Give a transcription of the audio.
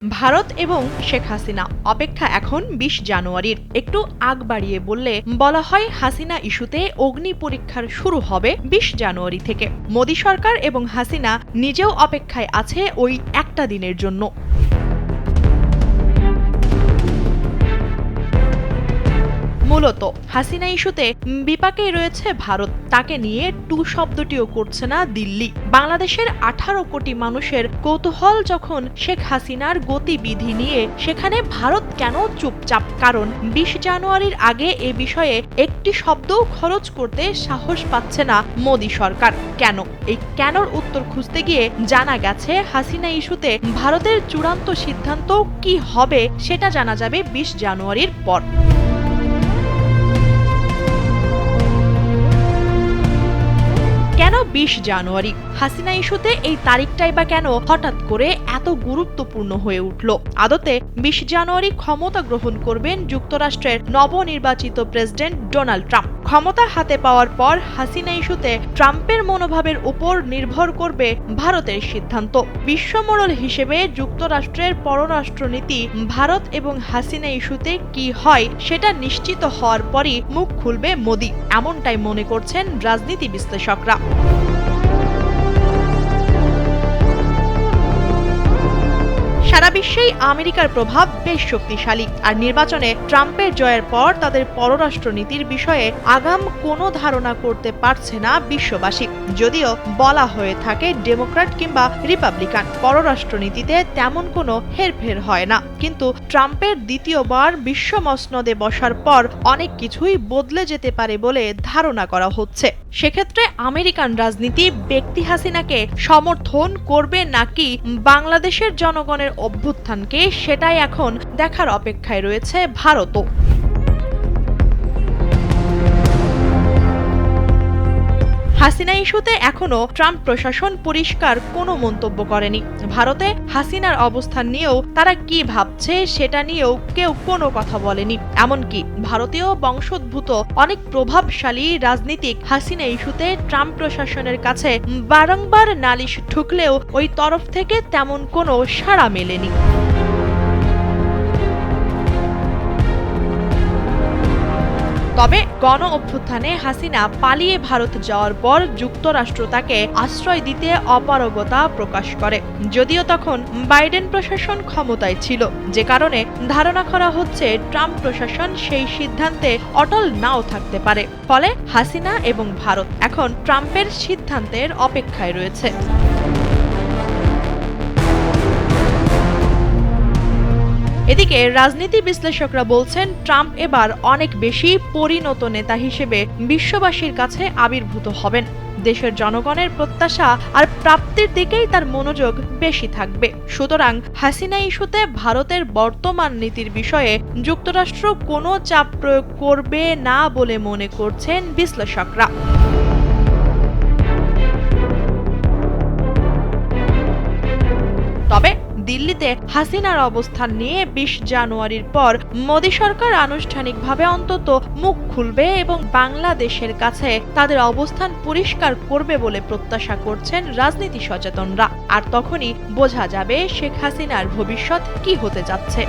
ভারত এবং শেখ হাসিনা অপেক্ষা এখন ২০ জানুয়ারির। একটু আগ বাড়িয়ে বললে বলা হয় হাসিনা ইস্যুতে অগ্নি পরীক্ষার শুরু হবে ২০ জানুয়ারি থেকে। মোদি সরকার এবং হাসিনা নিজেও অপেক্ষায় আছে ওই একটা দিনের জন্য। মূলত হাসিনা ইস্যুতে বিপাকেই রয়েছে ভারত। তাকে নিয়ে টু শব্দটিও করছে না দিল্লি। বাংলাদেশের ১৮ কোটি মানুষের কৌতূহল যখন শেখ হাসিনার গতিবিধি নিয়ে, সেখানে ভারত কেন চুপচাপ? কারণ ২০ জানুয়ারির আগে এ বিষয়ে একটি শব্দও খরচ করতে সাহস পাচ্ছে না মোদি সরকার। কেন? এই কেনর উত্তর খুঁজতে গিয়ে জানা গেছে হাসিনা ইস্যুতে ভারতের চূড়ান্ত সিদ্ধান্ত কি হবে সেটা জানা যাবে ২০ জানুয়ারির পর। কেন ২০ জানুয়ারি? হাসিনা ইস্যুতে এই তারিখটাই বা কেন হঠাৎ করে এত গুরুত্বপূর্ণ হয়ে উঠল? আদতে ২০ জানুয়ারি ক্ষমতা গ্রহণ করবেন যুক্তরাষ্ট্রের নবনির্বাচিত প্রেসিডেন্ট ডোনাল্ড ট্রাম্প। ক্ষমতা হাতে পাওয়ার পর হাসিনা ইস্যুতে ট্রাম্পের মনোভাবের উপর নির্ভর করবে ভারতের সিদ্ধান্ত। বিশ্বমোড়ল হিসেবে যুক্তরাষ্ট্রের পররাষ্ট্রনীতি ভারত এবং হাসিনা ইস্যুতে কি হয় সেটা নিশ্চিত হওয়ার পরই মুখ খুলবে মোদি, এমনটাই মনে করছেন রাজনীতি বিশ্লেষকরা। সারা বিশ্বেই আমেরিকার প্রভাব বেশ শক্তিশালী, আর নির্বাচনে ট্রাম্পের জয়ের পর তাদের পররাষ্ট্রনীতির বিষয়ে আগাম কোনো ধারণা করতে পারছে না বিশ্ববাসী। যদিও বলা হয়ে থাকে ডেমোক্র্যাট কিংবা রিপাবলিকান পররাষ্ট্রনীতিতে তেমন কোনো হেরফের হয় না, কিন্তু ট্রাম্পের দ্বিতীয়বার বিশ্ব মসনদে বসার পর অনেক কিছুই বদলে যেতে পারে বলে ধারণা করা হচ্ছে। সেক্ষেত্রে আমেরিকান রাজনীতি ব্যক্তি হাসিনাকে সমর্থন করবে নাকি বাংলাদেশের জনগণের অভ্যুত্থানকে, সেটাই এখন দেখার অপেক্ষায় রয়েছে ভারতও। হাসিনা ইস্যুতে এখনো ট্রাম্প প্রশাসন পরিষ্কার কোনো মন্তব্য করেনি। ভারতে হাসিনার অবস্থান নিয়েও তারা কি ভাবছে সেটা নিয়েও কেউ কোনো কথা বলেনি। এমনকি ভারতীয় বংশোদ্ভূত অনেক প্রভাবশালী রাজনীতিক হাসিনা ইস্যুতে ট্রাম্প প্রশাসনের কাছে বারংবার নালিশ ঠুকলেও ওই তরফ থেকে তেমন কোনো সাড়া মেলেনি। তবে গণ অভ্যুত্থানে হাসিনা পালিয়ে ভারত যাওয়ার পর যুক্তরাষ্ট্র তাকে আশ্রয় দিতে অপারগতা প্রকাশ করে। যদিও তখন বাইডেন প্রশাসন ক্ষমতায় ছিল, যে কারণে ধারণা করা হচ্ছে ট্রাম্প প্রশাসন সেই সিদ্ধান্তে অটল নাও থাকতে পারে। ফলে হাসিনা এবং ভারত এখন ট্রাম্পের সিদ্ধান্তের অপেক্ষায় রয়েছে। এদিকে রাজনীতি বিশ্লেষকরা বলছেন ট্রাম্প এবার অনেক বেশি পরিণত নেতা হিসেবে বিশ্ববাসীর কাছে আবির্ভূত হবেন। দেশের জনগণের প্রত্যাশা আর প্রাপ্তির দিকেই তার মনোযোগ বেশি থাকবে। সুতরাং হাসিনা ইস্যুতে ভারতের বর্তমান নীতির বিষয়ে যুক্তরাষ্ট্র কোনো চাপ প্রয়োগ করবে না বলে মনে করছেন বিশ্লেষকরা। তবে দিল্লিতে হাসিনার অবস্থান নিয়ে ২০ জানুয়ারির পর মোদি সরকার আনুষ্ঠানিকভাবে অন্তত মুখ খুলবে এবং বাংলাদেশের কাছে তাদের অবস্থান পরিষ্কার করবে বলে প্রত্যাশা করছেন রাজনীতি সচেতনরা। আর তখনই বোঝা যাবে শেখ হাসিনার ভবিষ্যৎ কি হতে যাচ্ছে।